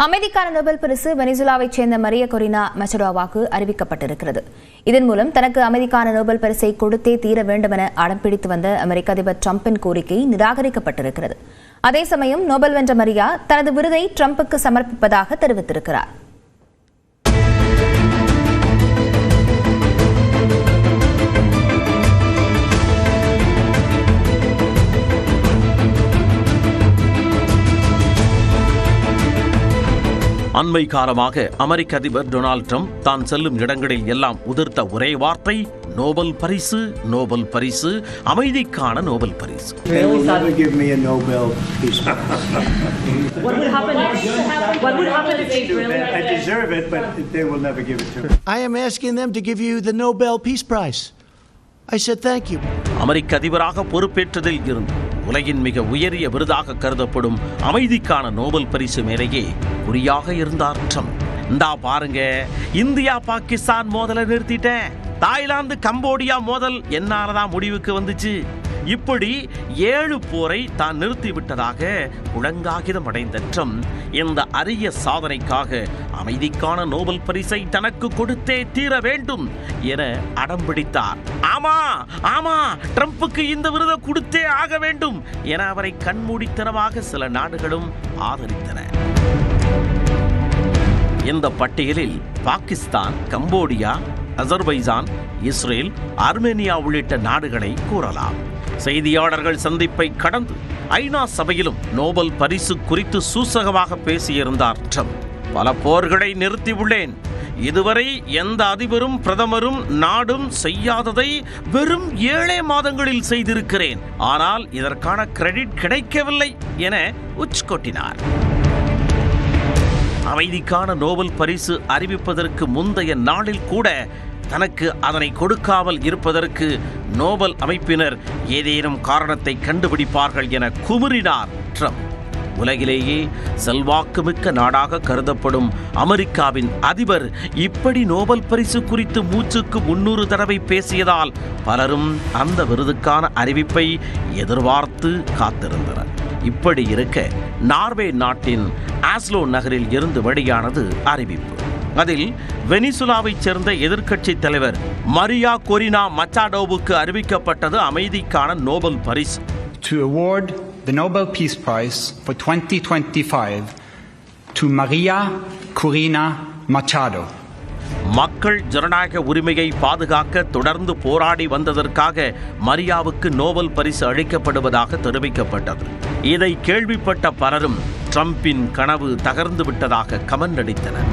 அமைதிக்கான நோபல் பரிசு வெனிசுலாவைச் சேர்ந்த மரியா கொரினா மச்சடோவாவுக்கு அறிவிக்கப்பட்டிருக்கிறது. இதன் மூலம் தனக்கு அமைதிக்கான நோபல் பரிசை கொடுத்தே தீர வேண்டும் என அடம் பிடித்து வந்த அமெரிக்க அதிபர் டிரம்பின் கோரிக்கை நிராகரிக்கப்பட்டிருக்கிறது. அதே சமயம் நோபல் வென்ற மரியா தனது விருதை டிரம்புக்கு சமர்ப்பிப்பதாக தெரிவித்திருக்கிறார். அண்மை காலமாக அமெரிக்க அதிபர் டொனால்ட் ட்ரம்ப் தான் செல்லும் இடங்களில் எல்லாம் உதிர்த்த ஒரே வார்த்தை நோபல் பரிசு, நோபல் பரிசு, அமைதிக்கான நோபல் பரிசு. I am asking them to give you the Nobel Peace Prize. I said thank you. அமெரிக்க அதிபராக பொறுப்பேற்றதில் இருந்து உலகின் மிக உயரிய விருதாக கருதப்படும் அமைதிக்கான நோபல் பரிசு மேலேயே குறியாக இருந்தார் ட்ரம்ப். இந்தா பாருங்க, இந்தியா பாகிஸ்தான் மோதலை நிறுத்திட்டேன், தாய்லாந்து கம்போடியா மோதல் என்னாலதான் முடிவுக்கு வந்துச்சு, இப்படி 7 போரை தான் நிறுத்திவிட்டதாக குழங்காகிதம் அடைந்த ட்ரம்ப் இந்த அரிய சாதனைக்காக அமைதிக்கான நோபல் பரிசை தனக்கு கொடுத்தே தீர வேண்டும் என அடம் பிடித்தார். ஆமா, ட்ரம்புக்கு இந்த விருதை கொடுத்தே ஆக வேண்டும் என அவரை கண்மூடித்தனமாக சில நாடுகளும் ஆதரித்தன. இந்த பட்டியலில் Pakistan, Cambodia, Azerbaijan, Israel, Armenia உள்ளிட்ட நாடுகளை கூறலாம். செய்தியாளர்கள் சந்திப்பை கடந்து ஐநா சபையிலும் நோபல் பரிசு குறித்து சூசகமாக பேசியிருந்தார் ட்ரம்ப். பல போர்களை நிறுத்தியுள்ளேன், இதுவரை எந்த அதிபரும் பிரதமரும் நாடும் செய்யாததை வெறும் 7 மாதங்களில் செய்திருக்கிறேன், ஆனால் இதற்கான கிரெடிட் கிடைக்கவில்லை என உச்சக்கொட்டினார். அமைதிக்கான நோபல் பரிசு அறிவிப்பதற்கு முந்தைய நாளில் கூட தனக்கு அதனை கொடுக்காமல் இருப்பதற்கு நோபல் அமைப்பினர் ஏதேனும் காரணத்தை கண்டுபிடிப்பார்கள் என குமுறினார் ட்ரம்ப். உலகிலேயே செல்வாக்குமிக்க நாடாக கருதப்படும் அமெரிக்காவின் அதிபர் இப்படி நோபல் பரிசு குறித்து மூச்சுக்கு 300 தடவை பேசியதால் பலரும் அந்த விருதுக்கான அறிவிப்பை எதிர்பார்த்து காத்திருந்தனர். இப்படி இருக்க நார்வே நாட்டின் ஆஸ்லோ நகரில் இருந்து வெளியானது அறிவிப்பு. அதில் வெனிசுலாவைச் சேர்ந்த எதிர்க்கட்சி தலைவர் மரியா கொரினா மச்சாடோவுக்கு அறிவிக்கப்பட்டது அமைதிக்கான நோபல் பரிசு. To award the Nobel Peace Prize for 2025 to Maria Corina Machado. மக்கள் ஜனநாயக உரிமையை பாதுகாக்க தொடர்ந்து போராடி வந்ததற்காக மரியாவுக்கு நோபல் பரிசு அளிக்கப்படுவதாக தெரிவிக்கப்பட்டது. இதை கேள்விப்பட்ட பலரும் ட்ரம்பின் கனவு தகர்ந்து விட்டதாக கமெண்ட் அடித்தனர்.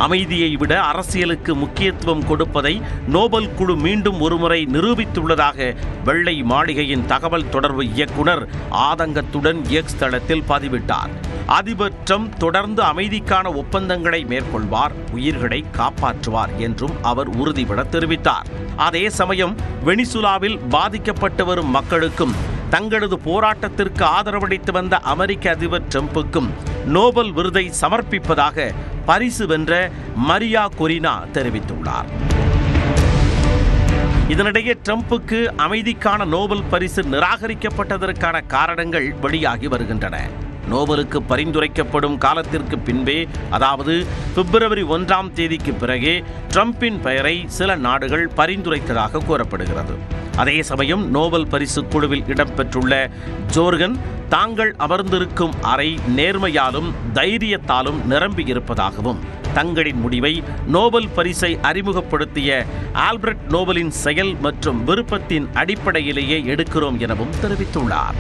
அமைதியை விட அரசியலுக்கு முக்கியத்துவம் கொடுப்பதை நோபல் குழு மீண்டும் ஒருமுறை நிரூபித்துள்ளதாக வெள்ளை மாளிகையின் தகவல் தொடர்பு இயக்குனர் ஆதங்கத்துடன் எக்ஸ் தளத்தில் பதிவிட்டார். அதிபர் ட்ரம்ப் தொடர்ந்து அமைதிக்கான ஒப்பந்தங்களை மேற்கொள்வார், உயிர்களை காப்பாற்றுவார் என்றும் அவர் உறுதிபட தெரிவித்தார். அதே சமயம் வெனிசுலாவில் பாதிக்கப்பட்டு வரும் மக்களுக்கும் தங்களது போராட்டத்திற்கு ஆதரவளித்து வந்த அமெரிக்க அதிபர் ட்ரம்புக்கும் நோபல் விருதை சமர்ப்பிப்பதாக பரிசு வென்ற மரியா கொரினா தெரிவித்துள்ளார். இதனிடையே ட்ரம்புக்கு அமைதிக்கான நோபல் பரிசு நிராகரிக்கப்பட்டதற்கான காரணங்கள் வெளியாகி வருகின்றன. நோபலுக்கு பரிந்துரைக்கப்படும் காலத்திற்கு பின்பே, அதாவது பிப்ரவரி 1ஆம் தேதிக்கு பிறகே ட்ரம்பின் பெயரை சில நாடுகள் பரிந்துரைத்ததாக கூறப்படுகிறது. அதே சமயம் நோபல் பரிசு குழுவில் இடம்பெற்றுள்ள ஜோர்கன் தாங்கள் அமர்ந்திருக்கும் அறை நேர்மையாலும் தைரியத்தாலும் நிரம்பியிருப்பதாகவும் தங்களின் முடிவை நோபல் பரிசை அறிமுகப்படுத்திய ஆல்பர்ட் நோபலின் செயல் மற்றும் விருப்பத்தின் அடிப்படையிலேயே எடுக்கிறோம் எனவும் தெரிவித்துள்ளார்.